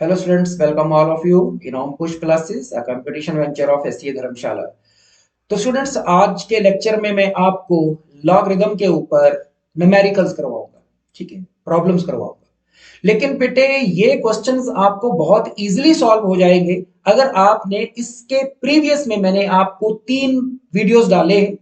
Hello students, welcome all of you in Push Classes, a competition venture of SCA धर्मशाला। तो students आज के lecture में मैं आपको लॉगरिदम के ऊपर न्यूमेरिकल्स करवाऊंगा, ठीक है, प्रॉब्लम्स करवाऊंगा। लेकिन बेटे ये क्वेश्चंस आपको बहुत इजीली सॉल्व हो जाएंगे अगर आपने इसके प्रीवियस में मैंने आपको 3 वीडियोस डाले हैं।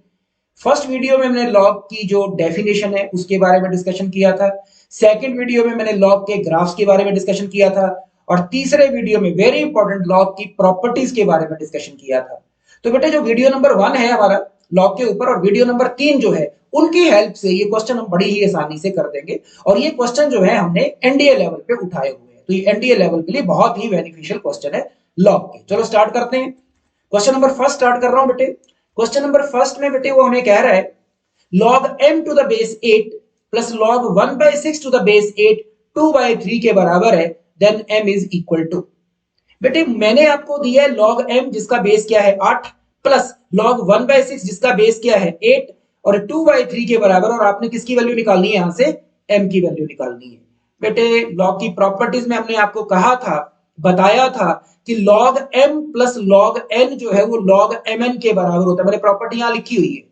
फर्स्ट वीडियो में मैंने लॉग की जो डेफिनेशन है उसके बारे में डिस्कशन किया था। सेकंड वीडियो में मैंने लॉग के ग्राफ्स के बारे में डिस्कशन किया था और तीसरे वीडियो में वेरी इंपॉर्टेंट लॉग की प्रॉपर्टीज के बारे में डिस्कशन किया था। तो बेटे जो वीडियो नंबर 1 है हमारा लॉग के ऊपर और वीडियो नंबर 3 जो है उनकी हेल्प से ये क्वेश्चन हम बड़ी ही आसानी से कर देंगे और ये क्वेश्चन जो है हमने एनडीए लेवल पे उठाए हुए हैं। तो ये एनडीए लेवल के लिए बहुत ही बेनिफिशियल क्वेश्चन है लॉग के। चलो स्टार्ट करते हैं। क्वेश्चन नंबर फर्स्ट स्टार्ट कर रहा हूं बेटे। क्वेश्चन नंबर फर्स्ट में बेटे वो हमें कह रहा है log m to the base 8 plus log 1/6 to the base 8 2/3 के बराबर है, then m is equal to. बेटे मैंने आपको दिया है log m जिसका बेस क्या है 8 प्लस log 1/6 जिसका बेस क्या है 8 और 2/3 के बराबर, और आपने किसकी वैल्यू निकालनी है यहां से m की वैल्यू निकालनी है। बेटे log की प्रॉपर्टीज में हमने आपको कहा था, बताया था कि log m plus log n जो है वो log mn के बराबर होता है। मैंने प्रॉपर्टी यहां लिखी हुई है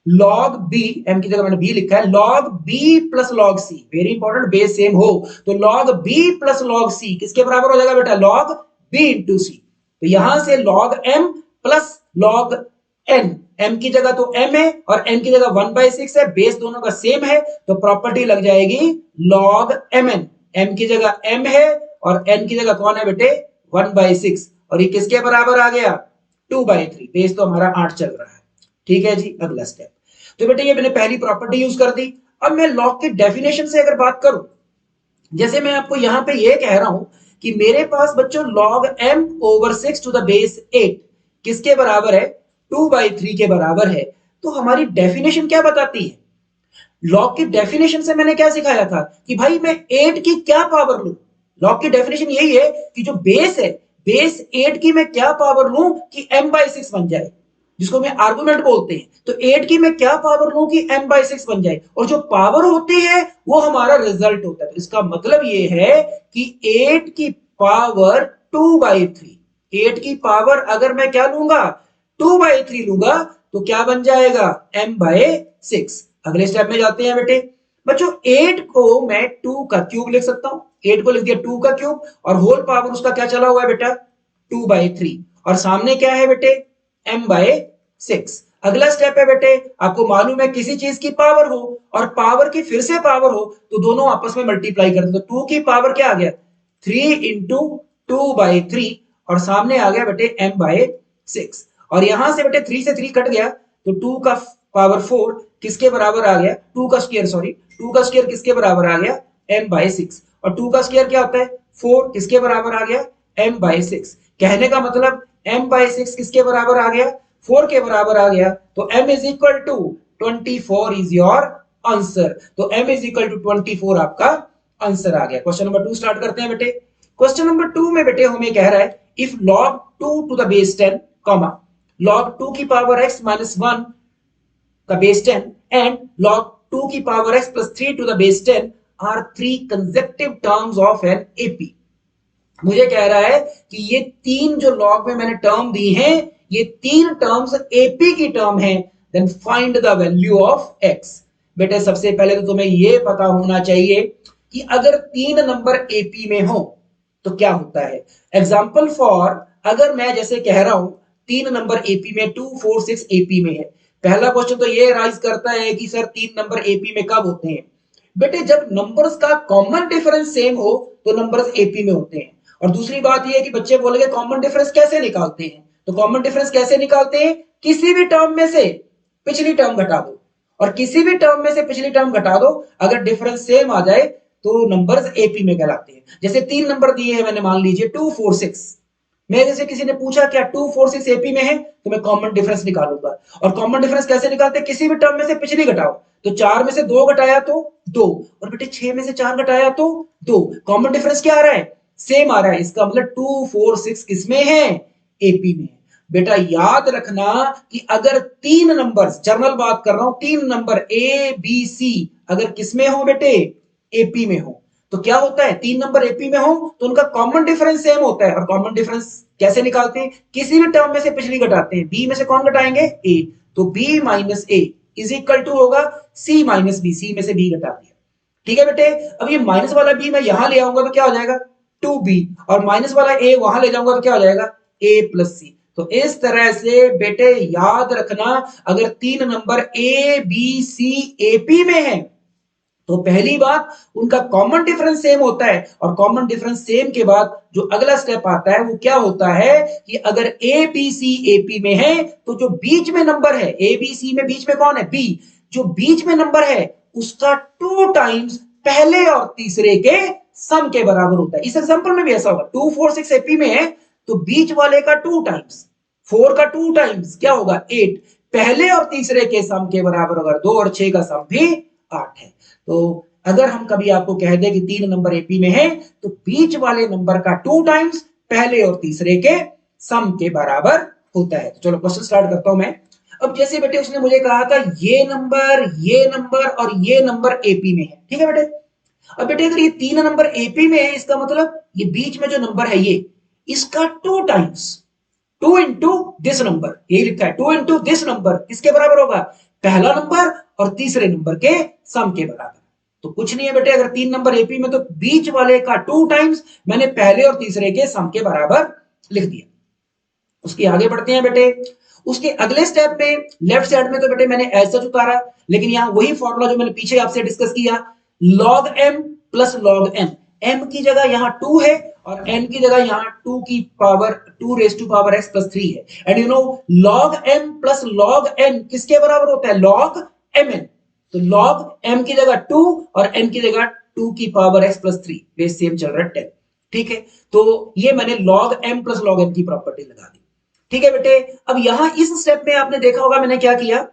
log b, m की जगह मैंने b लिखा है, log b plus log c, very important, base same हो तो log b plus log c किसके बराबर हो जाएगा बेटा log b इंटू c। तो यहां से log m plus log n, m की जगह तो m है और n की जगह 1/6 है, बेस दोनों का सेम है तो प्रॉपर्टी लग जाएगी log mn, m की जगह m है और n की जगह कौन है बेटे 1/6 और ये किसके बराबर आ गया 2/3, बेस तो हमारा 8 चल रहा है। ठीक है जी, अगला स्टेप। तो बेटे ये मैंने पहली प्रॉपर्टी यूज कर दी। अब मैं लॉग की डेफिनेशन से अगर बात करूं, जैसे मैं आपको यहां पे ये कह रहा हूं कि मेरे पास बच्चों log m over 6 to the base 8 किसके बराबर है 2/3 के बराबर है। तो हमारी डेफिनेशन क्या बताती है? लॉग की डेफिनेशन से मैंने क्या सिखाया था कि भाई मैं 8 की क्या पावर लूं। लॉग की डेफिनेशन यही है कि जो बेस है बेस 8 की मैं क्या पावर लूं कि m/6 बन जाए, जिसको मैं आर्गुमेंट बोलते हैं। तो 8 की मैं क्या पावर लूं कि m/6 बन जाए, और जो पावर होती है वो हमारा रिजल्ट होता है। तो इसका मतलब ये है कि 8 की पावर 2/3, 8 की पावर अगर मैं क्या लूंगा 2/3 लूंगा तो क्या बन जाएगा m/6। अगले स्टेप में जाते हैं बेटे। बच्चों 8 को मैं 2 का क्यूब लिख सकता हूं, 8 को लिख दिया 2 का क्यूब और होल पावर उसका क्या चला हुआ है बेटा 2/3 और सामने क्या है बेटे m/6। अगला स्टेप है बेटे, आपको मालूम है किसी चीज की पावर हो और पावर की फिर से पावर हो तो दोनों आपस में मल्टीप्लाई कर दो। तो 2 की पावर क्या आ गया 3 इंटू 2/3 और सामने आ गया बेटे m/6 और यहां से बेटे 3 से 3 कट गया तो 2 का पावर 4 किसके बराबर आ गया 2 का स्क्वायर, सॉरी 2 का स्क्वायर किसके बराबर आ गया m/6 और 2 का स्क्वायर क्या होता है 4 किसके बराबर आ गया m/6। कहने का मतलब m/6 किसके बराबर आ गया 4 के बराबर आ गया तो m is equal to 24 is your answer. तो m इज इक्वल टू 24 आपका आंसर आ गया। क्वेश्चन नंबर 2 स्टार्ट करते हैं बेटे। क्वेश्चन नंबर 2 में बेटे हमें कह रहा है if log 2 to the base 10 comma log 2 की पावर x माइनस 1 का बेस 10 एंड log 2 की power x plus 3 to the base 10 are 3 consecutive terms of an AP. मुझे कह रहा है कि ये 3 जो लॉग में मैंने टर्म दी हैं ये 3 टर्म्स एपी की टर्म है, then find the value of x. बेटे सबसे पहले तो तुम्हें ये पता होना चाहिए कि अगर 3 नंबर एपी में हो तो क्या होता है। एग्जाम्पल फॉर, अगर मैं जैसे कह रहा हूं 3 नंबर एपी में 2 4 6 एपी में है, पहला क्वेश्चन तो ये राइज करता है कि सर 3 नंबर एपी में कब होते हैं। बेटे जब नंबर्स का कॉमन डिफरेंस सेम हो तो नंबर्स एपी में होते हैं। और दूसरी बात यह है कि बच्चे बोलेंगे कॉमन डिफरेंस कैसे निकालते हैं, तो कॉमन डिफरेंस कैसे निकालते हैं, किसी भी टर्म में से पिछली टर्म घटा दो और किसी भी टर्म में से पिछली टर्म घटा दो, अगर डिफरेंस सेम आ जाए तो नंबर्स एपी में कहलाते हैं। जैसे 3 नंबर दिए हैं मैंने, मान लीजिए 2 4 6, मेरे से किसी ने पूछा क्या 2 4 6 एपी में है तो मैं कॉमन डिफरेंस निकालूंगा। और कॉमन डिफरेंस कैसे निकालते हैं, किसी भी टर्म में से पिछली घटाओ, तो 4 में से 2 घटाया तो 2 और बेटे 6 में से 4 घटाया तो 2, कॉमन डिफरेंस क्या आ रहा है सेम आ रहा है। इसका मतलब 2 4 6 किसमें है एपी में। बेटा याद रखना कि अगर 3 नंबर, जनरल बात कर रहा हूं, 3 नंबर ए बी सी अगर किसमें हो बेटे एपी में हो तो क्या होता है, 3 नंबर एपी में हो तो उनका कॉमन डिफरेंस सेम होता है। और कॉमन डिफरेंस कैसे निकालते हैं, किसी भी टर्म में से पिछली घटाते हैं, बी में से कौन घटाएंगे, ए, तो B minus A is equal to होगा सी माइनस बी, सी में से बी घटा दिया। ठीक है बेटे, अब ये माइनस वाला बी मैं यहां ले आऊंगा तो क्या हो जाएगा 2b, और माइनस वाला ए वहां ले जाऊंगा तो क्या हो जाएगा a प्लस सी। तो इस तरह से बेटे याद रखना, अगर 3 number A B C AP में है तो पहली बात उनका कॉमन डिफरेंस सेम होता है, और कॉमन डिफरेंस सेम के बाद जो अगला स्टेप आता है वो क्या होता है कि अगर ए बी सी एपी में है तो जो बीच में नंबर है, ए बी सी में बीच में कौन है, बी, जो बीच में नंबर है उसका 2 टाइम्स पहले और तीसरे के सम के बराबर होता है। इस एग्जांपल में भी ऐसा होगा, 2 4 6 एपी में है तो बीच वाले का 2 टाइम्स, 4 का 2 टाइम्स क्या होगा 8, पहले और तीसरे के सम के बराबर होगा, 2 और 6 का सम भी 8 है। तो अगर हम कभी आपको कह दें कि 3 नंबर एपी में है तो बीच वाले नंबर का 2 टाइम्स पहले और तीसरे के सम के बराबर होता है। तो चलो क्वेश्चन स्टार्ट करता हूं मैं। अब जैसे बेटे उसने मुझे कहा था ये नंबर और ये नंबर एपी में है, ठीक है बेटे। अब बेटे अगर ये 3 नंबर एपी में है इसका मतलब ये बीच में जो नंबर है ये इसका 2 टाइम्स, 2 इंटू दिस नंबर, यही लिखा है 2 इंटू दिस नंबर किसके बराबर होगा, पहला नंबर और तीसरे नंबर के सम के बराबर। तो कुछ नहीं है बेटे, अगर 3 नंबर एपी में तो बीच वाले का 2 टाइम्स मैंने पहले और तीसरे के सम के बराबर लिख दिया। उसके आगे बढ़ते हैं बेटे, उसके अगले स्टेप में लेफ्ट साइड में तो बेटे मैंने ऐसा उतारा, लेकिन यहां वही फॉर्मूला जो मैंने पीछे आपसे डिस्कस किया, log m plus log n, m की जगह यहां 2 है और n की जगह यहां 2 की power 2 raise to power x plus 3 है। And you know log m plus log n किसके बराबर होता है, log mn। तो log m की जगह 2 और n की जगह 2 की power x plus 3, base same चल रहा है 10। ठीक है, तो ये मैंने log m plus log n की प्रॉपर्टी लगा दी। ठीक है बेटे, अब यहां इस स्टेप में आपने देखा होगा मैंने क्या किया,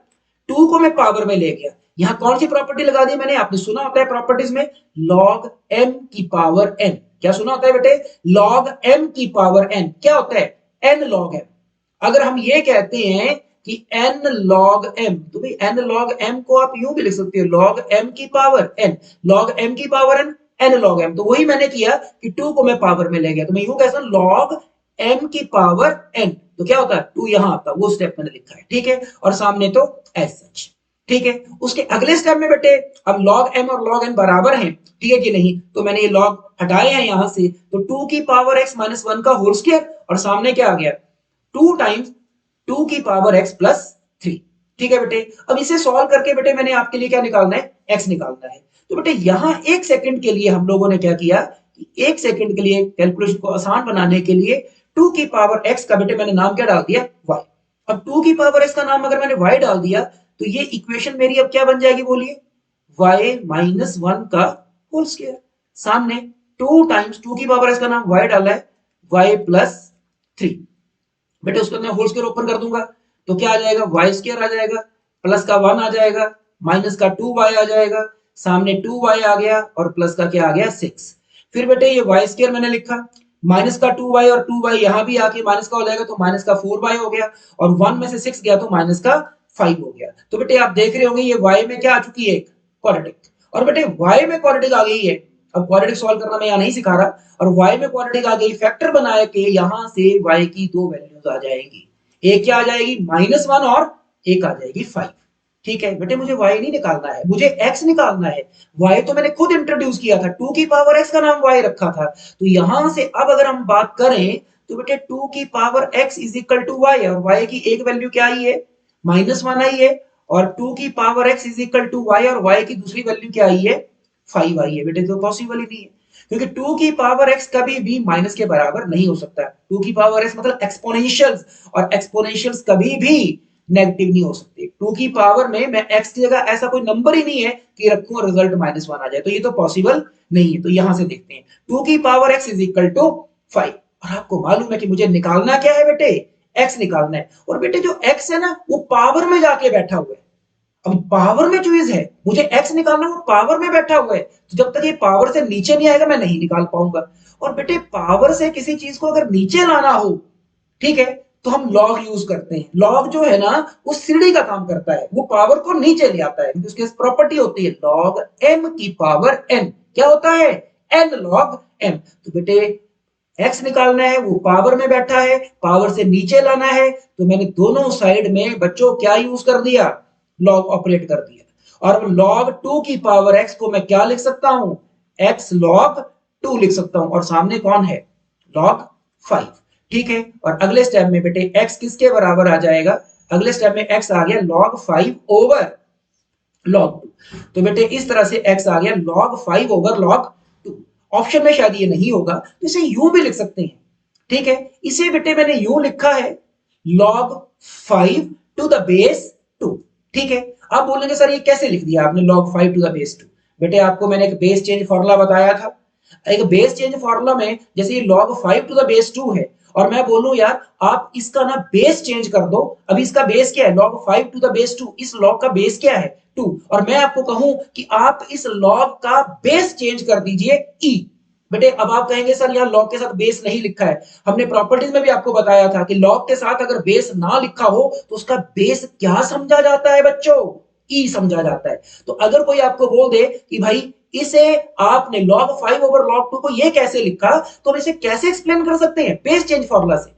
2 को मैं पावर में ले गया, यहां कौन सी प्रॉपर्टी लगा दी मैंने, आपने सुना होता है प्रॉपर्टीज में log m की पावर n, क्या सुना होता है बेटे, log m की पावर n क्या होता है n log m। अगर हम ये कहते हैं कि n log m, तो भाई n log m को आप यूं भी लिख सकते हो log m की पावर n, log m की पावर n log m। तो वही मैंने किया कि 2 को मैं पावर में ले गया, तो मैं यूं कैसा log m की पावर n, तो क्या होता है 2 यहां आता, वो स्टेप मैंने लिखा है। ठीक है, और सामने तो एज सच। ठीक है, उसके अगले स्टेप में बेटे अब log m और log n बराबर हैं, ठीक है कि नहीं, तो मैंने ये log हटाए हैं यहां से, तो 2 की पावर x माइनस 1 का होल स्क्वायर और सामने क्या आ गया 2 टाइम्स 2 की पावर x प्लस 3। ठीक है बेटे, अब इसे सॉल्व करके बेटे मैंने आपके लिए क्या निकालना है, x निकालना है। तो बेटे यहां एक सेकंड के लिए हम लोगों ने क्या किया कि एक सेकंड के लिए कैलकुलेशन को आसान बनाने के लिए 2 की पावर x का बेटे मैंने नाम क्या डाल दिया y। अब 2 की पावर x का नाम अगर मैंने y डाल दिया तो ये इक्वेशन मेरी अब क्या बन जाएगी बोलिए, y माइनस 1 का होल स्क्वायर, सामने 2 टाइम्स 2 की पावर x का नाम y डाला है y प्लस 3। बेटे उसको मैं होल स्क्वायर ओपन कर दूंगा तो क्या आ जाएगा वाई स्क्वायर आ जाएगा, प्लस का 1 आ जाएगा, माइनस का 2y आ जाएगा, सामने 2y आ गया और प्लस का क्या आ गया 6। फिर बेटे ये y स्क्वायर मैंने लिखा, माइनस का 2y और 2y यहां भी आके माइनस का हो जाएगा तो माइनस का 4y हो गया, और 1 में से 6 गया तो माइनस का 5 हो गया। तो बेटे आप देख रहे होंगे ये y में क्या आ चुकी है, क्वाड्रेटिक, और बेटे y में क्वाड्रेटिक आ गई है। अब क्वाड्रेटिक सॉल्व करना मैं यहां नहीं सिखा रहा, और y में क्वाड्रेटिक आ गई, फैक्टर बनाए के यहां से y की दो वैल्यूज आ जाएगी, एक क्या आ जाएगी -1 और एक आ जाएगी 5। ठीक है बेटे, मुझे y नहीं निकालना है, मुझे x निकालना है। y तो मैंने खुद इंट्रोड्यूस किया था, 2 की पावर x का नाम y रखा था, तो यहां से अब अगर हम बात करें तो बेटे 2 की power x is equal to y, और y की एक वैल्यू क्या आई है -1 आई है, और 2 की power x is equal to y और y की दूसरी वैल्यू क्या आई है 5 आई है। बेटे तो पॉसिबल ही नहीं है, क्योंकि 2 की पावर x कभी भी माइनस के बराबर नहीं हो सकता। 2 की पावर x मतलब एक्सपोनेंशियल्स, और एक्सपोनेंशियल्स कभी भी नेगेटिव नहीं हो सकते। 2 की पावर में मैं x की जगह ऐसा कोई नंबर ही नहीं है कि रखूं और रिजल्ट -1 आ जाए, तो ये तो पॉसिबल नहीं है। तो यहां से देखते हैं 2 की power x is equal to 5, और आपको मालूम है कि मुझे निकालना क्या है बेटे, x निकालना है। और बेटे जो x है ना वो पावर में जाके बैठा हुआ है, अब पावर में चीज है, मुझे x निकालना वो पावर में बैठा हुआ है, तो जब तक ये पावर से नीचे नहीं आएगा मैं नहीं निकाल पाऊंगा। और बेटे पावर से किसी चीज को अगर नीचे लाना हो, ठीक है, तो हम लॉग यूज करते हैं। लॉग जो है ना वो सीढ़ी का काम करता है, वो पावर को नीचे ले आता है, क्योंकि उसकी प्रॉपर्टी होती है लॉग m की पावर n, क्या होता है एन लॉग एम। तो बेटे एक्स निकालना है, वो पावर में बैठा है, पावर से नीचे लाना है, तो मैंने दोनों साइड में बच्चों क्या यूज कर दिया, लॉग ऑपरेट कर दिया। और लॉग 2 की पावर एक्स को मैं क्या लिख सकता हूं, एक्स लॉग 2 लिख सकता हूं, और सामने कौन है, लॉग 5। ठीक है, और अगले स्टेप में बेटे एक्स किसके बराबर आ जाएगा, अगले स्टेप में एक्स आ गया लॉग 5 ओवर लॉग 2। तो बेटे इस तरह से एक्स आ गया लॉग 5 ओवर लॉग 2। ऑप्शन में शायद ये नहीं होगा, तो इसे यूं भी लिख सकते हैं। ठीक है, इसे बेटे मैंने यूं लिखा है लॉग 5 टू द बेस 2। ठीक है, आप बोलेंगे सर ये कैसे लिख दिया आपने लॉग 5 टू द बेस 2। बेटे आपको मैंने एक बेस चेंज फॉर्मूला बताया था, एक बेस चेंज फॉर्मूला में जैसे ये log 5 टू द बेस 2 है, और मैं बोलूं यार आप इसका ना बेस चेंज कर दो, अभी इसका बेस क्या है, log 5 टू द बेस 2, इस log का बेस क्या है 2, और मैं आपको कहूं कि आप इस log का बेस चेंज कर दीजिए e। बेटे अब आप कहेंगे सर यहाँ log के साथ बेस नहीं लिखा है, हमने प्रॉपर्टीज में भी आपको बताया था कि log के साथ अगर बेस ना लिखा हो तो उसका बेस क्या समझा जाता है बच्चों, e समझा जाता है। तो अगर कोई आपको बोल दे कि भाई इसे आपने log 5 ओवर log 2 को ये कैसे लिखा, तो हम इसे कैसे एक्सप्लेन कर सकते हैं, बेस चेंज फॉर्मूला से।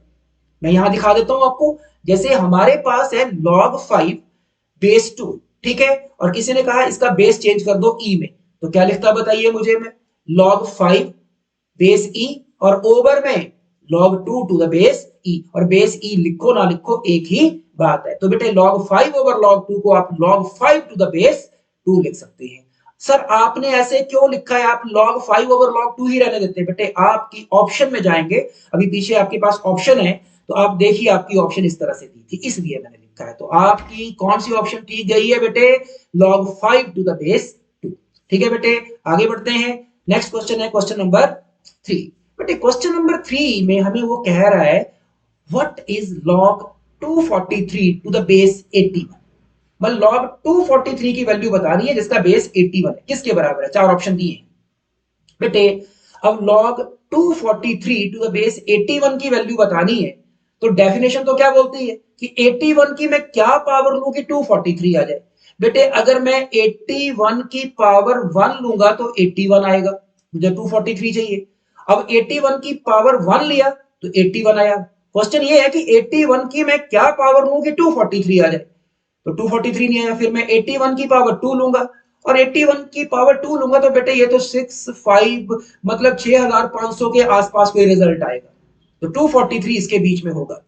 मैं यहां दिखा देता हूं आपको, जैसे हमारे पास है log 5 बेस 2। ठीक है, और किसी ने कहा इसका बेस चेंज कर दो e में, तो क्या लिखता बताइए मुझे, मैं log 5 बेस e और ओवर में log 2 to the base e, और बेस e लिखो ना लिखो एक ही बात है। तो बेटे log 5 ओवर log 2 को आप log 5 टू द बेस 2 लिख सकते हैं। सर आपने ऐसे क्यों लिखा है, आप log 5 ओवर log 2 ही रहने देते हैं। बेटे आपकी ऑप्शन में जाएंगे, अभी पीछे आपके पास ऑप्शन है, तो आप देखिए आपकी ऑप्शन इस तरह से दी थी, इसलिए मैंने लिखा है। तो आपकी कौन सी ऑप्शन ठीक गई है बेटे, log 5 टू द बेस 2। ठीक है बेटे, आगे बढ़ते हैं। नेक्स्ट क्वेश्चन है क्वेश्चन नंबर 3। बेटे क्वेश्चन नंबर 3 में हमें वो कह रहा है what is log 243 to the base 81। मतलब log 243 की वैल्यू बतानी है जिसका बेस 81 है, किसके बराबर है, चार ऑप्शन दिए हैं बेटे। अब log 243 टू द बेस 81 की वैल्यू बतानी है, तो डेफिनेशन तो क्या बोलती है कि 81 की मैं क्या पावर लूं कि 243 आ जाए। बेटे अगर मैं 81 की पावर 1 लूंगा तो 81 आएगा, मुझे 243 चाहिए। अब 81 की पावर 1 लिया तो 81 आया। क्वेश्चन ये है कि 81 की मैं क्या पावर लूं कि 243 आ जाए, तो 243 नहीं आया, फिर मैं 81 की पावर 2 लूंगा, और 81 की पावर 2 लूंगा तो बेटे ये तो 65 मतलब 6500 के आसपास कोई रिजल्ट आएगा, तो 243 इसके बीच में होगा,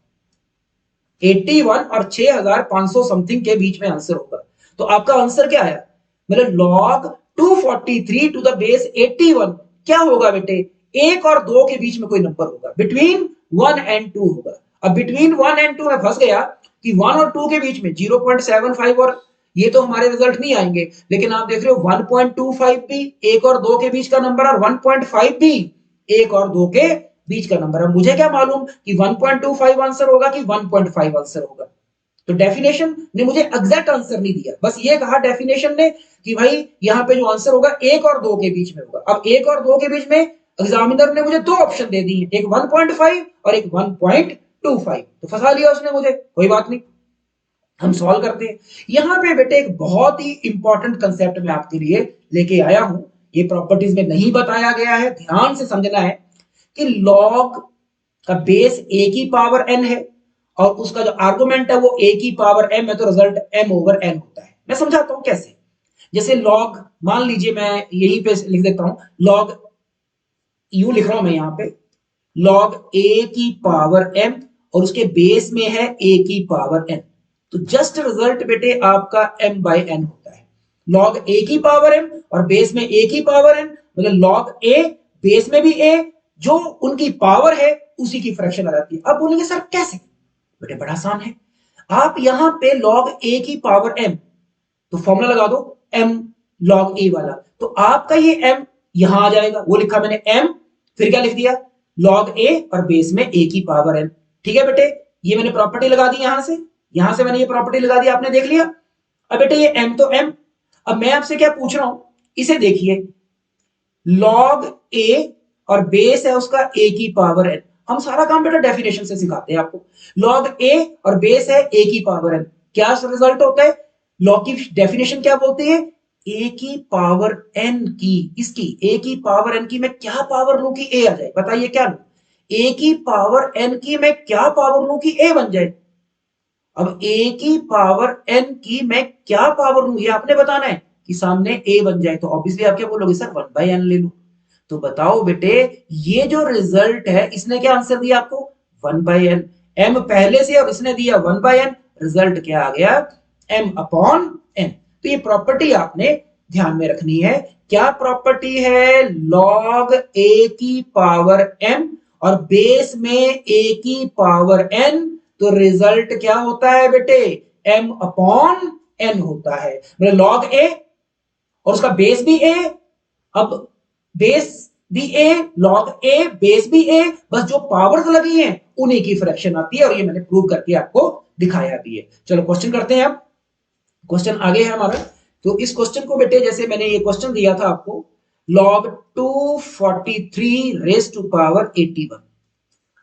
81 और 6500 समथिंग के बीच में आंसर होगा। तो आपका आंसर क्या आया, मतलब log 243 टू द बेस 81 क्या होगा बेटे, एक और दो के बीच में कोई नंबर होगा, बिटवीन 1 एंड 2 होगा। अब बिटवीन 1 एंड 2 में फंस गया कि 1 और 2 के बीच में 0.75 और ये तो हमारे रिजल्ट नहीं आएंगे, लेकिन आप देख रहे हो 1.25 भी एक और दो के बीच का नंबर, और 1.5 भी एक और दो के बीच का नंबर है। मुझे क्या मालूम कि 1.25 आंसर होगा कि 1.5 आंसर होगा। तो डेफिनेशन ने मुझे एग्जैक्ट आंसर नहीं दिया, बस ये कहा डेफिनेशन ने कि भाई यहाँ पे जो आंसर होगा एक और दो के बीच में होगा। अब एक और दो के बीच में एग्जामिनर ने मुझे दो ऑप्शन दे दिए, एक 1.5 और एक 1.25, तो फंसा लिया उसने मुझे, कोई बात नहीं, हम सॉल्व करते हैं। यहां पे बेटे एक बहुत ही इंपॉर्टेंट कंसेप्ट मैं आपके लिए लेके आया हूं, ये प्रॉपर्टीज में नहीं बताया गया है, ध्यान से समझना है कि लॉग का बेस ए की पावर एन है, और उसका जो आर्गुमेंट है वो ए की पावर एम है, तो रिजल्ट एम ओवर एन होता है। मैं समझाता हूं कैसे। जैसे लॉग, मान लीजिए मैं यहीं पे लिख देता हूं, लॉग यू लिख रहा हूं मैं यहां पे, लॉग ए की पावर एम और उसके बेस में है ए की पावर एन, तो जस्ट रिजल्ट बेटे आपका m बाई एन होता है। लॉग ए की पावर m और बेस में a की पावर n, मतलब लॉग a बेस में भी a, जो उनकी पावर है उसी की फ्रैक्शन आ जाती है। अब बोलेंगे सर कैसे, बेटे बड़ा आसान है, आप यहां पे लॉग a की पावर m, तो फॉर्मूला लगा दो m लॉग a वाला, तो आपका ये m यहां आ जाएगा, वो लिखा मैंने m, फिर क्या लिख दिया लॉग a और बेस में a की पावर n। ठीक है बेटे, ये मैंने प्रॉपर्टी लगा दी, यहां से मैंने ये प्रॉपर्टी लगा दी, आपने देख लिया। अब बेटे ये m तो m, अब मैं आपसे क्या पूछ रहा हूं, इसे देखिए, लॉग a और बेस है उसका a की पावर n, हम सारा काम बेटा डेफिनेशन से सिखाते हैं आपको। लॉग a और बेस है a की पावर n, क्या रिजल्ट होता है, लॉग की डेफिनेशन क्या बोलती है, ए की पावर एन की, इसकी ए की पावर एन की मैं क्या पावर लूं कि ए आ जाए? बताइए क्या लूं? ए की पावर एन की मैं क्या पावर लूं कि ए बन जाए? अब ए की पावर एन की मैं क्या पावर लूं, ये आपने बताना है कि सामने ए बन जाए। तो ऑब्वियसली आप क्या बोलोगे? सर 1/n ले लो। तो बताओ बेटे, ये जो रिजल्ट है इसने क्या आंसर दिया आपको? 1/n। m पहले से और इसने दिया 1/n, रिजल्ट क्या आ गया? m/n। तो ये प्रॉपर्टी आपने ध्यान में रखनी है। क्या प्रॉपर्टी है? लॉग a की पावर m और बेस में a की पावर n, तो रिजल्ट क्या होता है बेटे? m/n होता है। मतलब लॉग a और उसका बेस भी a, अब बेस भी ए, लॉग ए, बेस भी ए, बस जो पावर्स लगी हैं उन्हीं की फ्रैक्शन आती है, और ये मैंने प्रूव करके आपको दिखाया भी है। चलो क्वेश्चन करते हैं। अब क्वेश्चन आगे है हमारा। तो इस क्वेश्चन को बेटे, जैसे मैंने ये क्वेश्चन दिया था आपको, लॉग 243 रेस टू पावर 81।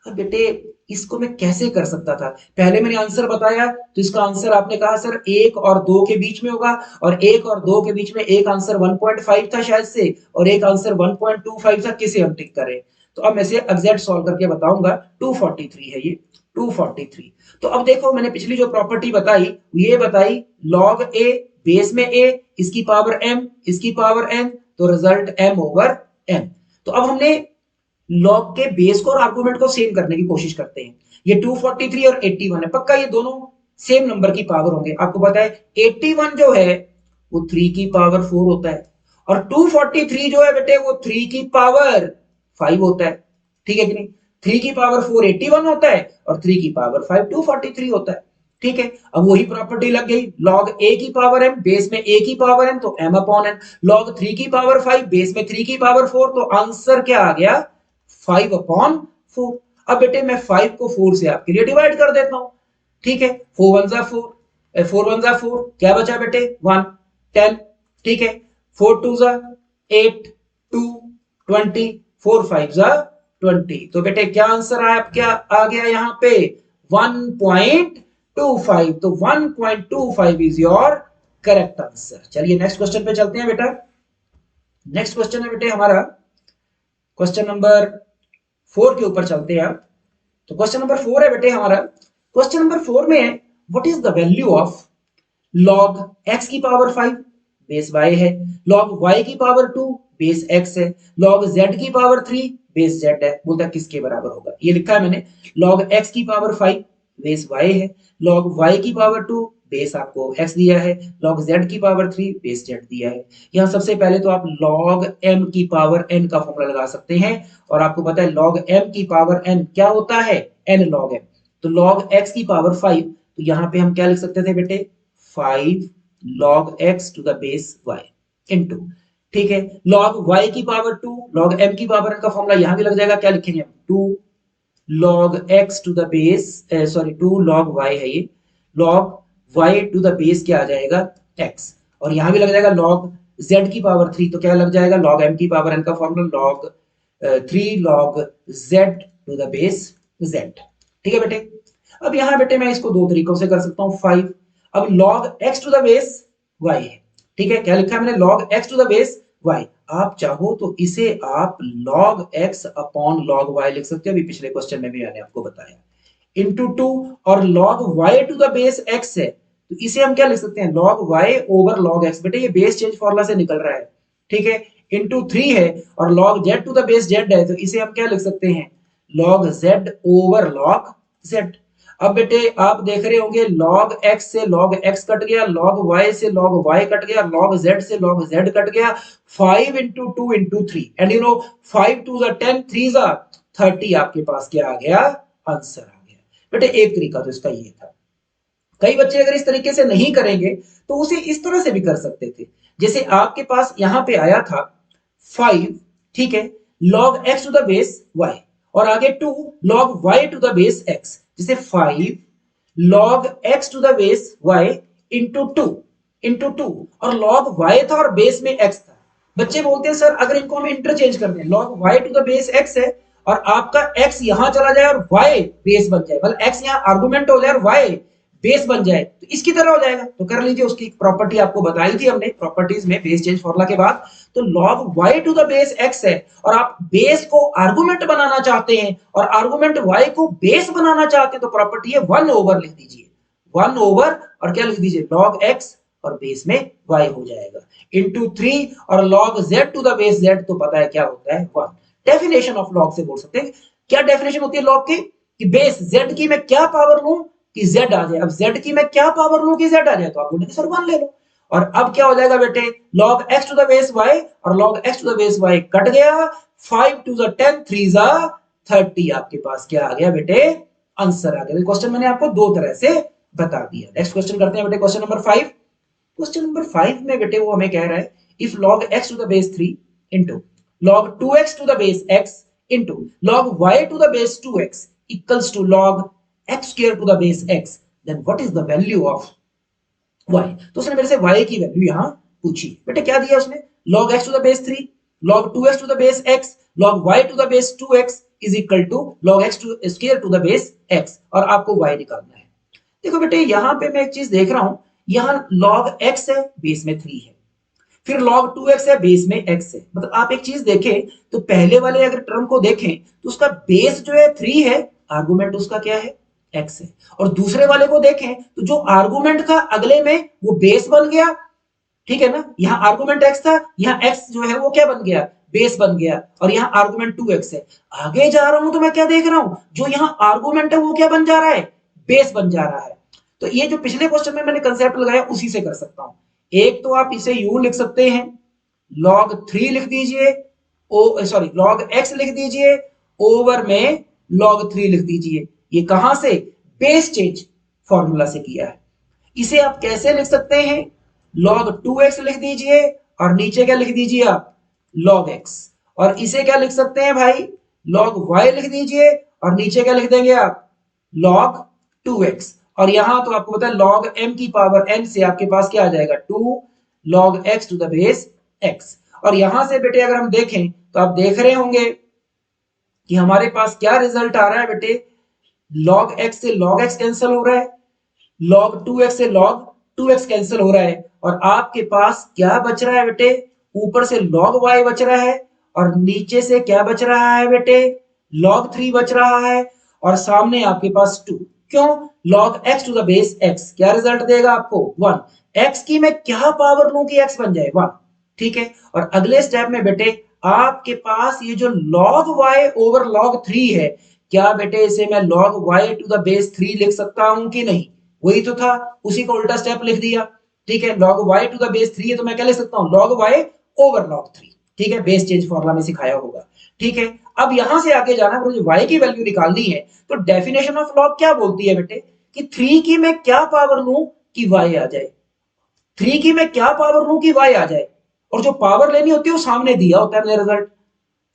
अब बेटे इसको मैं कैसे कर सकता था? पहले मैंने आंसर बताया तो इसका आंसर आपने कहा सर 1 और 2 के बीच में होगा, और 1 और 2 के बीच में एक आंसर 1.5 था शायद से, और एक आंसर 1.25 था। किसे हम टिक करें? तो अब मैं इसे एग्जैक्ट सॉल्व करके बताऊंगा। 243 है ये, 243। तो अब देखो, मैंने पिछली जो प्रॉपर्टी बताई ये बताई, लॉग ए, बेस में ए, इसकी पावर m, इसकी पावर n, तो रिजल्ट m/n। तो अब हमने लॉग के बेस को और आर्गुमेंट को सेम करने की कोशिश करते हैं। ये 243 और 81 है, पक्का ये दोनों सेम नंबर की पावर होंगे। आपको पता है 81 जो है वो 3 की पावर 4 होता है, और 243 जो है बेटे वो 3 की पावर 5 होता है। ठीक है कि नहीं? 3 की पावर 4 81 होता है, और 3 की पावर 5 243 होता है। ठीक है, अब वही प्रॉपर्टी लग गई। लॉग ए की पावर m, बेस में a की पावर m, तो m/n। लॉग 3 की पावर 5, बेस में 3 की पावर 4, तो आंसर क्या आ गया? 5/4। अब बेटे मैं 5 को 4 से आपके लिए डिवाइड कर देता हूं। ठीक है, 4 1 4, 4 1 4, क्या बचा बेटे? 1 10। ठीक है, 4 2 8 2 20, 4 5 20। तो बेटे क्या आंसर आया? क्या आ गया यहां पे? 1.25। तो 1.25 इज योर करेक्ट आंसर। चलिए नेक्स्ट क्वेश्चन पे चलते हैं बेटा। नेक्स्ट क्वेश्चन है बेटे हमारा क्वेश्चन नंबर 4 के ऊपर चलते हैं। तो क्वेश्चन नंबर 4 है बेटे हमारा। क्वेश्चन नंबर 4 में है, what is the value of log x की पावर 5 बेस y है, लॉग y की पावर 2 बेस x है, लॉग z की पावर 3 बेस z है। बोलता है किसके बराबर होगा? ये लिखा है मैंने, लॉग x की पावर 5 बेस y है, लॉग y की पावर 2 बेस आपको x दिया है, लॉग z की पावर 3 बेस z दिया है। यहां सबसे पहले तो आप लॉग m की पावर n का फॉर्मूला लगा सकते हैं, और आपको पता है लॉग m की पावर n क्या होता है? n log m। तो लॉग x की पावर 5, तो यहां पे हम क्या लिख सकते थे बेटे? 5 log x to the base y into, ठीक है, log y की पावर 2, log m की पावर n का फॉर्मूला यहां भी लग जाएगा। क्या लिखेंगे हम? 2 log x to the base, sorry 2 log y है ये, log y to the base क्या आ जाएगा? x। और यहां भी लग जाएगा log z की पावर 3, तो क्या लग जाएगा? log m की पावर n का formula log 3 log z to the base z। ठीक है बेटे, अब यहां बेटे मैं इसको दो तरीकों से कर सकता हूं। 5, अब log x to the base y है। ठीक है, क्या लिखा है मैंने? log x to the base y। आप चाहो तो इसे आप log x upon log y लिख सकते हो, अभी पिछले क्वेश्चन में भी मैंने आपको बताया, इंटू 2, और log y to the base x है, तो इसे हम क्या लिख सकते हैं? log y over log x। बेटे ये बेस चेंज फॉर्मूला से निकल रहा है। ठीक है, इंटू 3 है, और log z to the base z है, तो इसे हम क्या लिख सकते हैं? log z over log z। अब बेटे आप देख रहे होंगे log x से log x कट गया, log y से log y कट गया, log z से log z कट गया। 5 into 2 into 3, and you know 5 2 are 10, 3 are 30। आपके पास क्या आ गया? आंसर आ गया। बेटे एक तरीका तो इसका ये था। कई बच्चे अगर इस तरीके से नहीं करेंगे तो उसे इस तरह से भी कर सकते थे। जैसे आपके पास यहां पे आया था 5, ठीक है, log x to the base y, और आगे 2 log y to the base x। जैसे 5 log x to the base y into 2 और log y था और बेस में x था। बच्चे बोलते हैं सर अगर इनको हम इंटरचेंज कर दें, log y to the base x है और आपका x यहां चला जाए और y बेस बन जाए, मतलब x यहां आर्गुमेंट हो जाए और y बेस बन जाए तो इसकी तरह हो जाएगा। तो कर लीजिए, उसकी प्रॉपर्टी आपको बताई थी हमने प्रॉपर्टीज में बेस चेंज फॉर्मूला के बाद। तो log y to the base x है और आप बेस को आर्गुमेंट बनाना चाहते हैं और आर्गुमेंट y को बेस बनाना चाहते हैं, तो प्रॉपर्टी है 1 ओवर लिख दीजिए, 1 ओवर और क्या लिख दीजिए log x और बेस में y हो जाएगा इंटू 3 और log z to the base z, तो पता है क्या होता है 1। डेफिनेशन ऑफ log से बोल सकते हैं, क्या डेफिनेशन होती है log की कि बेस z की मैं क्या पावर लूं कि z आ जाए। अब z की मैं क्या पावर लूं कि z आ जाए, तो आप बोलेंगे सर 1 ले लो। और अब क्या हो जाएगा बेटे, log x to the base y और log x to the base y cut गया, 5 टू द 10 3 जा 30, आपके पास क्या आ गया बेटे, आंसर आ गया। क्वेश्चन मैंने आपको दो तरह से बता दिया। नेक्स्ट क्वेश्चन करते हैं बेटे, क्वेश्चन नंबर 5। क्वेश्चन नंबर 5 में बेटे वो हमें कह रहा है if log x to the base 3 into log 2x to the base x into log y to the base 2x equals to log x square to the base x, then what is the value of y। तो उसने मेरे से y की value यहां पूछी। बेटे क्या दिया उसने, log x to the base 3, log 2x to the base x, log y to the base 2x is equal to log x to square to the base x, और आपको y निकालना है। देखो बेटे यहां पे मैं एक चीज देख रहा हूं, यहां log x है बेस में 3 है, फिर log 2x है बेस में x है। मतलब आप एक चीज देखें तो पहले वाले अगर टर्म को देखें तो उसका बेस जो है 3 है, आर्गुमेंट उसका क्या है x है। और दूसरे वाले को देखें तो जो आर्गुमेंट था अगले में वो बेस बन गया, ठीक है ना, यहाँ आर्गुमेंट x था, यहाँ x जो है वो क्या बन गया, बेस बन गया, और यहाँ आर्गुमेंट 2x है। आगे जा रहा हूं तो मैं क्या देख रहा हूं, जो यहाँ आर्गुमेंट है वो क्या बन जा रहा है, बेस बन जा रहा है। तो ये जो पिछले क्वेश्चन में मैंने कंसेप्ट लगाया उसी से कर सकता हूं। एक तो आप इसे यूं लिख सकते हैं, log 3 लिख दीजिए, ओ सॉरी log x लिख दीजिए, ओवर में log 3 लिख दीजिए। ये कहां से, बेस चेंज फॉर्मूला से किया है। इसे आप कैसे लिख सकते हैं, log 2x लिख दीजिए और नीचे क्या लिख दीजिए आप, log x। और इसे क्या लिख सकते हैं भाई, log y लिख दीजिए और नीचे क्या लिख देंगे आप, log 2x। और यहां तो आपको पता है log m की पावर n से आपके पास क्या आ जाएगा 2 log x to the base x। और यहां से बेटे अगर हम देखें तो आप देख रहे होंगे कि हमारे पास क्या रिजल्ट आ रहा है बेटे, log x से log x कैंसिल हो रहा है, log 2x से log 2x कैंसिल हो रहा है, और आपके पास क्या बच रहा है बेटे, ऊपर से log y बच रहा है और नीचे से क्या बच रहा है बेटे, log 3 बच रहा है, और सामने आपके पास 2। क्यों, log x to the base x क्या रिजल्ट देगा आपको 1। x की मैं क्या पावर लूं कि x बन जाए 1, ठीक है। और अगले स्टेप में बेटे आपके पास ये जो log y ओवर log 3 है, क्या बेटे इसे मैं log y to the base 3 लिख सकता हूं कि नहीं, वही तो था, उसी को उल्टा स्टेप लिख दिया, ठीक है। log y to the base 3 है तो मैं क्या लिख सकता हूं, log y ओवर log 3, ठीक है, बेस चेंज फॉर्मूला में सिखाया होगा, ठीक है। अब यहां से आगे जाना, मुझे y की वैल्यू निकालनी है, तो डेफिनेशन ऑफ log क्या बोलती है बेटे कि 3 की मैं क्या पावर लूं कि y आ जाए, 3 की मैं क्या पावर लूं कि y आ जाए, और जो पावर लेनी होती है वो सामने दिया होता है मेरे रिजल्ट,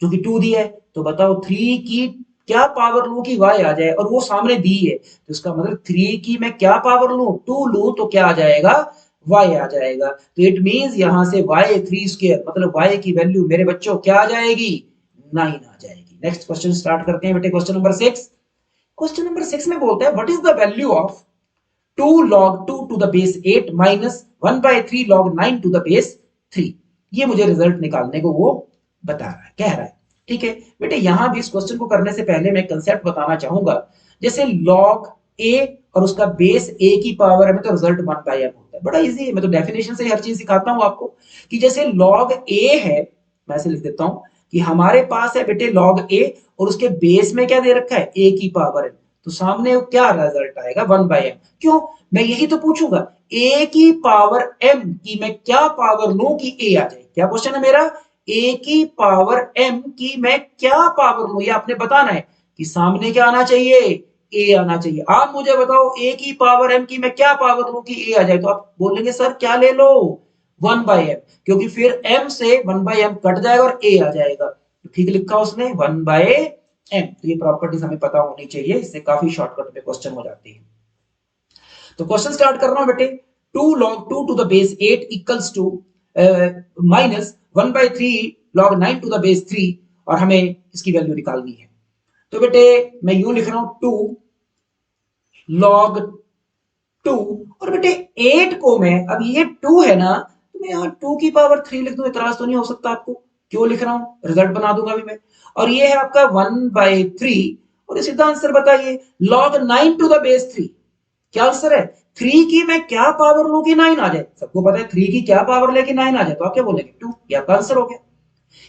जो कि 2 दिया है। तो बताओ 3 की क्या पावर लूं कि y आ जाए, और वो सामने दी है, तो इसका मतलब 3 की मैं क्या पावर लूं, 2 लूं तो क्या आ जाएगा, y आ जाएगा। तो इट मींस यहां से y 3 स्क्वायर मतलब y की वैल्यू मेरे बच्चों क्या आ जाएगी, 9 आ जाएगी। नेक्स्ट क्वेश्चन स्टार्ट करते हैं बेटे, क्वेश्चन नंबर 6। क्वेश्चन नंबर 6 में बोलता है what is the value of 2 log 2 to the base 8 minus 1/3 log 9 to the base 3। ये मुझे रिजल्ट निकालने को वो बता रहा है, कह रहा है, ठीक है। बेटे यहां भी इस क्वेश्चन को करने से पहले मैं कंसेप्ट बताना चाहूंगा, जैसे log a और उसका बेस a की पावर है तो रिजल्ट 1/m होता है, बड़ा इजी है, मैं तो डेफिनेशन से हर चीज सिखाता हूं आपको, कि जैसे log a है, मैं ऐसे लिख देता हूं कि हमारे पास है बेटे log a और उसके बेस में क्या दे रखा है, a की पावर है, तो सामने क्या रिजल्ट आएगा 1/m। क्यों, मैं यही तो पूछूंगा, a की पावर m की मैं क्या पावर लूं कि a आ जाए, क्या क्वेश्चन है मेरा, a की पावर m की मैं क्या पावर लूं, ये आपने बताना है कि सामने क्या आना चाहिए, a आना चाहिए। आप मुझे बताओ a की पावर m की मैं क्या पावर लूं कि a आ जाए, तो आप बोलेंगे सर क्या ले लो 1/m, क्योंकि फिर m से 1/m कट जाएगा और a आ जाएगा, तो ठीक लिखा उसने 1/m। तो ये प्रॉपर्टीज हमें पता होनी चाहिए, इससे काफी शॉर्टकट में क्वेश्चन हो जाती है। तो क्वेश्चन स्टार्ट कर रहा हूं बेटे, 2 log 2 to the base 8 equals to minus 1/3 log 9 to the base 3, और हमें इसकी वैल्यू निकालनी है। तो बेटे मैं यूं लिख रहा हूं 2 log 2 और बेटे 8 को मैं, अब ये 2 है ना, तो मैं यहाँ 2 की पावर 3 लिख दूं, इतराज तो नहीं हो सकता आपको? क्यों लिख रहा हूं, रिजल्ट बना दूंगा अभी मैं। और ये है आपका 1/3 और ये सीधा आंसर बताइए, log 9 टू द बेस 3। क्या आंसर है? 3 की मैं क्या पावर लूं कि 9 आ जाए? सबको पता है 3 की क्या पावर लेके 9 आ जाए, तो आप क्या बोलेंगे? 2। ये आपका आंसर हो गया।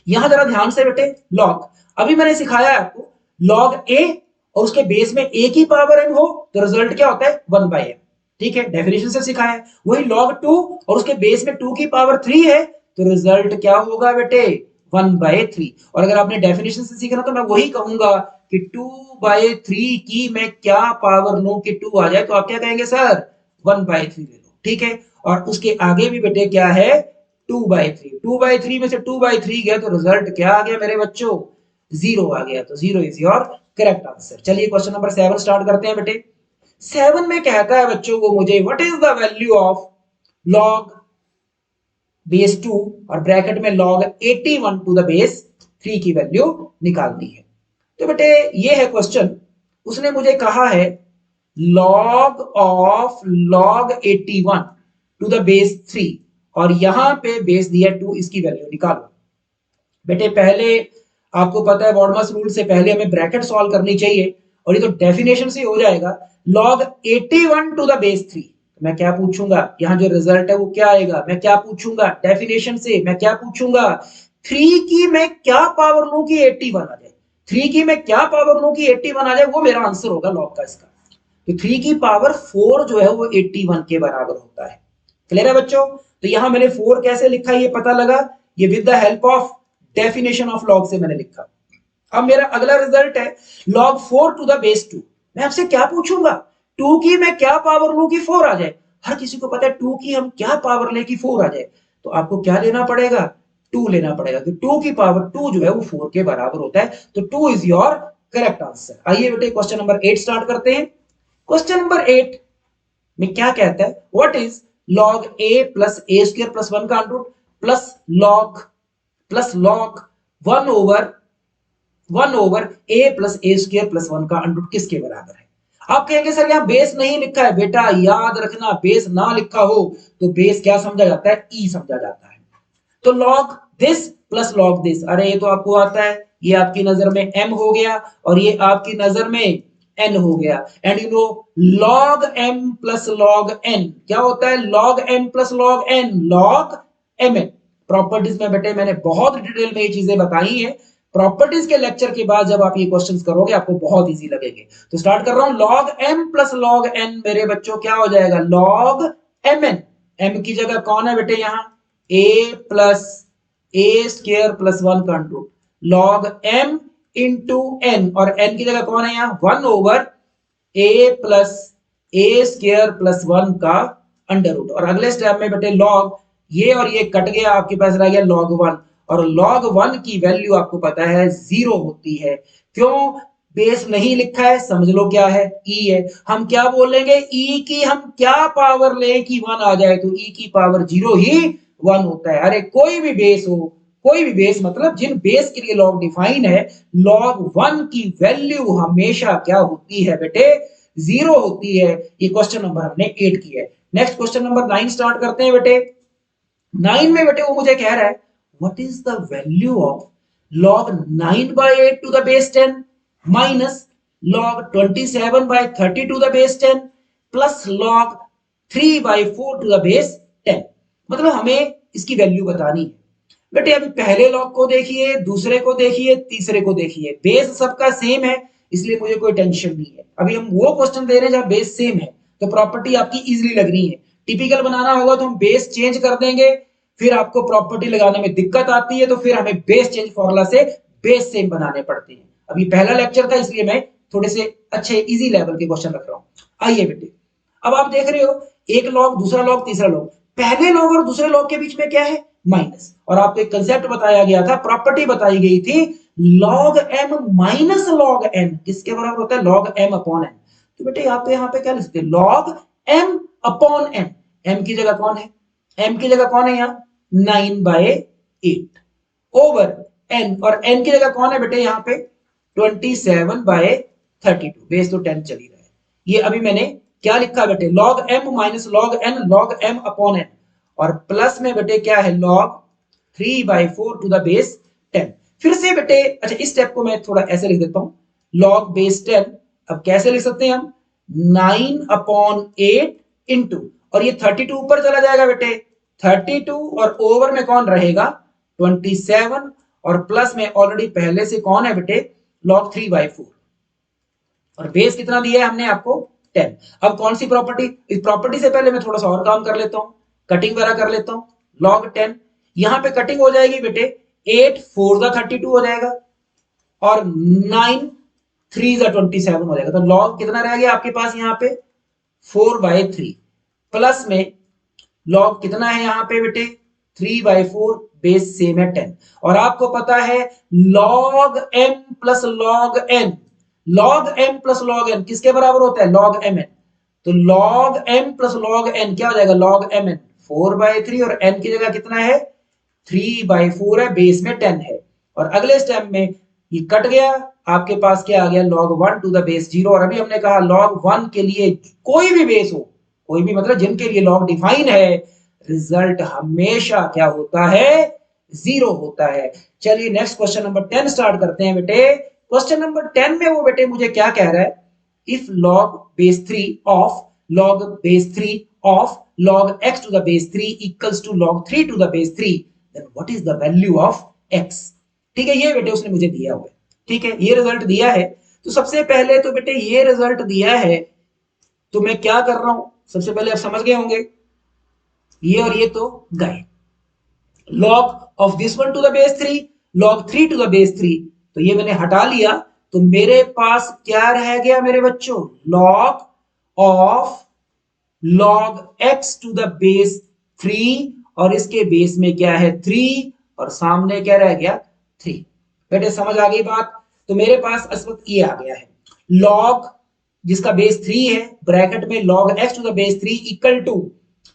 यहां जरा ध्यान से बेटे, लॉग अभी मैंने सिखाया है आपको, लॉग ए और उसके बेस में ए की पावर एन हो तो रिजल्ट क्या होता है? 1/m। ठीक है, डेफिनेशन से सिखाया है। वही log 2 और उसके बेस में 2 की पावर 3 है तो रिजल्ट क्या होगा बेटे? 1/3। और अगर आपने डेफिनेशन से सीखना तो मैं वही कहूंगा कि 2/3 की मैं क्या पावर लूं कि 2 आ जाए, तो आप क्या कहेंगे? सर 1/3 ले लो। ठीक है, और उसके आगे भी बेटे क्या है? 2/3। 2/3 में से 2/3 गया तो रिजल्ट क्या आ गया मेरे बच्चों? 0 आ गया। तो 0 इज योर करेक्ट आंसर। चलिए क्वेश्चन नंबर 7 स्टार्ट करते हैं बेटे। 7 में कहता है बच्चों को मुझे what is the value of log base 2 और ब्रैकेट में log 81 टू द बेस 3 की वैल्यू निकालनी है। तो बेटे ये है क्वेश्चन, उसने मुझे कहा है log of log 81 to the base 3 और यहां पे बेस दिया 2, इसकी वैल्यू निकालो। बेटे पहले आपको पता है बॉडमास रूल से पहले हमें ब्रैकेट सॉल्व करनी चाहिए और ये तो डेफिनेशन से हो जाएगा। log 81 टू द बेस 3, मैं क्या पूछूंगा? यहाँ जो रिजल्ट है वो क्या आएगा? मैं क्या पूछूंगा? डेफिनेशन से मैं क्या पूछूंगा? 3 की मैं क्या पावर लूं कि 81 आ जाए? 3 की मैं क्या पावर लूं कि 81 आ जाए, वो मेरा आंसर होगा लॉग का इसका। तो 3 की पावर 4 जो है वो 81 के बराबर होता है। क्लियर है बच्चों? तो यहां मैंने 4 कैसे लिखा ये पता लगा, ये with the help of definition of log से मैंने लिखा। अब मेरा अगला रिजल्ट है log 4 टू द बेस 2। मैं आपसे क्या पूछूंगा? 2 की मैं क्या पावर लूं कि 4 आ जाए? हर किसी को पता है 2 की हम क्या पावर ले कि 4 आ जाए, तो आपको क्या लेना पड़ेगा? 2 लेना पड़ेगा। तो 2 की पावर 2 जो है वो 4 के बराबर होता है। तो 2 इज योर करेक्ट आंसर। आइए बेटे क्वेश्चन नंबर 8 स्टार्ट करते हैं। क्वेश्चन नंबर 8 में क्या कहता है? What is log a plus A square plus 1 का अंडर रूट प्लस लॉग 1/1 ए प्लस ए स्क्र प्लस 1 का अंडर रूट किसके बराबर है? आप कहेंगे सर यहाँ बेस नहीं लिखा है। बेटा याद रखना, बेस ना लिखा हो तो बेस क्या समझा जाता है? ई समझा जाता है। तो log this plus log this, अरे ये तो आपको आता है, ये आपकी नजर में m हो गया और ये आपकी नजर में n हो गया। And you know log m plus log n क्या होता है? log m plus log n log mn। Properties में बेटे मैंने बहुत डिटेल में ये चीजें बताई हैं। प्रॉपर्टीज के लेक्चर के बाद जब आप ये क्वेश्चंस करोगे आपको बहुत इजी लगेंगे। तो स्टार्ट कर रहा हूं, log m plus log n मेरे बच्चों क्या हो जाएगा? log mn। m की जगह कौन है बेटे? यहाँ a plus A square plus 1 का under log m into n, और n की जगह कौन है यहाँ? 1/a प्लस ए स्क्र प्लस 1 का अंडर रूट। और अगले स्टेप में बेटे लॉग ये और ये कट गया, आपके पास रह गया log 1 और log 1 की वैल्यू आपको पता है 0 होती है। क्यों? बेस नहीं लिखा है, समझ लो क्या है? e है। हम क्या बोलेंगे? e की हम क्या पावर ले कि 1 आ जाए, तो e की पावर 0 ही 1 होता है। अरे कोई भी बेस हो, कोई भी बेस मतलब जिन बेस के लिए लॉग डिफाइन है, log 1 की वैल्यू हमेशा क्या होती है बेटे? 0 होती है। ये क्वेश्चन नंबर हमने 8 की है। नेक्स्ट क्वेश्चन नंबर 9 स्टार्ट करते हैं बेटे। 9 में बेटे वो मुझे कह रहा है what is the value of log 9/8 to the base 10 minus log 27/30 to the base 10 plus log 3/4 to the base 10। मतलब हमें इसकी वैल्यू बतानी है। बेटे अभी पहले लॉग को देखिए, दूसरे को देखिए, तीसरे को देखिए, बेस सबका सेम है इसलिए मुझे कोई टेंशन नहीं है। अभी हम वो क्वेश्चन दे रहे हैं जहां बेस सेम है तो प्रॉपर्टी आपकी इजीली लग रही है। टिपिकल बनाना होगा तो हम बेस चेंज कर देंगे, फिर आपको प्रॉपर्टी लगाने में दिक्कत आती है तो फिर हमें बेस चेंज फॉर्मूला से बेस सेम बनाने पड़ते हैं। अभी पहला लेक्चर था इसलिए मैं थोड़े से अच्छे इजी लेवल के क्वेश्चन रख रहा हूं। आइए बेटे, अब आप देख रहे हो एक लॉग, दूसरा लॉग, तीसरा लॉग। पहले लॉग और दूसरे लॉग के बीच में क्या है? माइनस। और आपको एक कंसेप्ट बताया गया था, प्रॉपर्टी बताई गई थी, log m minus log n किसके बराबर होता है? log m upon n। तो बेटे आप यहाँ पे क्या लिख सकते हैं? log m upon n। m की जगह कौन है? m की जगह कौन है यहाँ? 9/8 ओवर n, और n की जगह कौन है बेटे यहाँ पे? 27/32। बेस तो 10 चल ही रहा है। ये अभी मैंने क्या लिखा बेटे, log m minus log n log m upon n, और प्लस में बेटे क्या है log 3/4 टू द बेस 10। फिर से बेटे अच्छा इस स्टेप को मैं थोड़ा ऐसे लिख देता हूं, log बेस 10। अब कैसे लिख सकते हैं हम, 9/8 इंटू, और ये 32 ऊपर चला जाएगा बेटे, 32 और ओवर में कौन रहेगा 27, और प्लस में ऑलरेडी पहले से कौन है बेटे log 3/4, और बेस कितना दिया है हमने आपको 10। अब कौन सी प्रॉपर्टी, इस प्रॉपर्टी से पहले मैं थोड़ा सा और काम कर लेता हूं, कटिंग वगैरह कर लेता हूं, log 10 यहां पे कटिंग हो जाएगी बेटे, 8 4 का 32 हो जाएगा, और 9 3 का 27 हो जाएगा, तो log कितना रह गया आपके पास यहाँ पे 4/3, प्लस में log कितना है यहाँ पे बेटे 3/4, बेस सेम है 10, और आपको पता है log m plus log n, log m plus log n किसके बराबर होता है log mn, तो log m plus log n क्या हो जाएगा log mn 4/3, और n की जगह कितना है 3/4 है, बेस में 10 है, और अगले स्टेप में ये कट गया, आपके पास क्या आ गया log 1 टू द बेस 0, और अभी हमने कहा log 1 के लिए कोई भी बेस हो, कोई भी मतलब जिनके लिए log डिफाइन है, रिजल्ट हमेशा क्या होता है 0 होता है। चलिए नेक्स्ट क्वेश्चन नंबर 10 स्टार्ट करते हैं बेटे। क्वेश्चन नंबर 10 में वो बेटे मुझे क्या कह रहा है, if log base 3 of log base 3 of log x to the base 3 equals to log 3 to the base 3, then what is the value of x। ठीक है, ये बेटे उसने मुझे दिया हुआ है, ठीक है, ये रिजल्ट दिया है। तो सबसे पहले तो बेटे ये रिजल्ट दिया है, तो मैं क्या कर रहा हूं, सबसे पहले आप समझ गए होंगे, ये और ये तो गए, log of this one to the base 3 log 3 to the base 3, तो ये मैंने हटा लिया, तो मेरे पास क्या रह गया मेरे बच्चों, log of log x to the base 3, और इसके बेस में क्या है 3, और सामने क्या रह गया 3। बेटे समझ आ गई बात, तो मेरे पास इस वक्त ये आ गया है log जिसका बेस 3 है, ब्रैकेट में log x to the base 3 equal to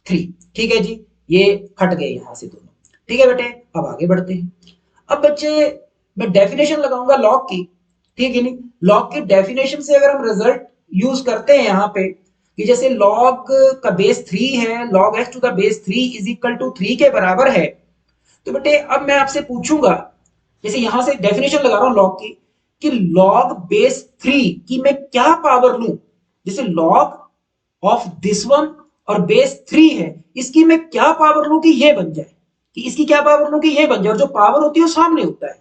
3। ठीक है जी, ये हट गए यहां से दोनों। ठीक है बेटे, अब आगे बढ़ते हैं। अब बच्चे मैं डेफिनेशन लगाऊंगा लॉग की, ठीक है नहीं, लॉग की डेफिनेशन से अगर हम रिजल्ट यूज करते हैं यहाँ पे कि जैसे log का बेस 3 है, log x to the base 3 is equal to 3 के बराबर है, तो बेटे अब मैं आपसे पूछूंगा, जैसे यहां से डेफिनेशन लगा रहा हूं लॉग की, कि log बेस 3 की मैं क्या पावर लूं, जैसे log ऑफ दिस वन और बेस 3 है, इसकी मैं क्या पावर लूं कि ये बन जाए, कि इसकी क्या पावर लूं कि ये बन जाए, और जो पावर होती है वो सामने होता है,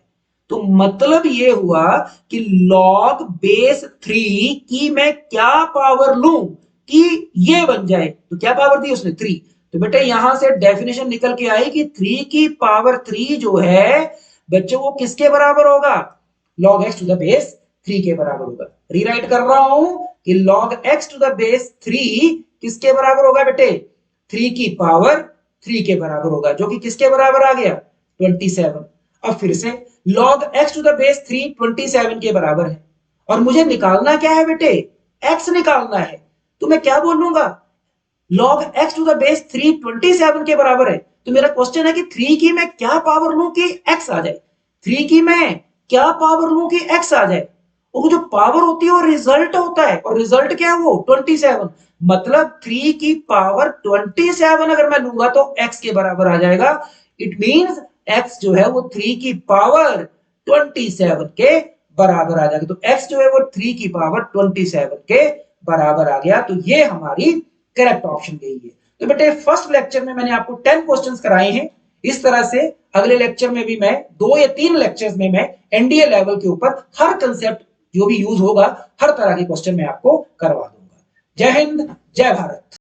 तो मतलब ये हुआ कि log बेस 3 की मैं क्या पावर लूं कि ये बन जाए, तो क्या पावर दी उसने 3, तो बेटे यहां से डेफिनेशन निकल के आई कि 3 की पावर 3 जो है बच्चों वो किसके बराबर होगा, log x to the base 3 के बराबर होगा। रीराइट कर रहा हूं कि log x to the base 3 किसके बराबर होगा बेटे, 3 की पावर 3 के बराबर होगा, जो कि किसके बराबर आ गया 27। अब फिर से log x to the base 3 27 के बराबर है, और मुझे निकालना क्या है बेटे, x निकालना है, तो मैं क्या बोलूंगा, log x to the base 3 27 के बराबर है, तो मेरा क्वेश्चन है कि 3 की मैं क्या पावर लूं कि x आ जाए, 3 की मैं क्या पावर लूं कि x आ जाए, और वो जो पावर होती है वो रिजल्ट होता है, और रिजल्ट क्या है वो 27, मतलब 3 की पावर 27 अगर मैं लूंगा तो x के बराबर आ जाएगा। इट मींस x जो है वो 3 की पावर 27 के बराबर आ जाएगा, तो x जो है वो 3 की पावर 27 के बराबर आ गया, तो ये हमारी करेक्ट ऑप्शन गई है। तो बेटे फर्स्ट लेक्चर में मैंने आपको 10 क्वेश्चंस कराए हैं, इस तरह से अगले लेक्चर में भी मैं 2 या 3 लेक्चर्स में मैं एनडीए लेवल के ऊपर हर कंसेप्ट जो भी यूज होगा, हर तरह के क्वेश्चन मैं आपको करवा दूंगा। जय हिंद, जय भारत।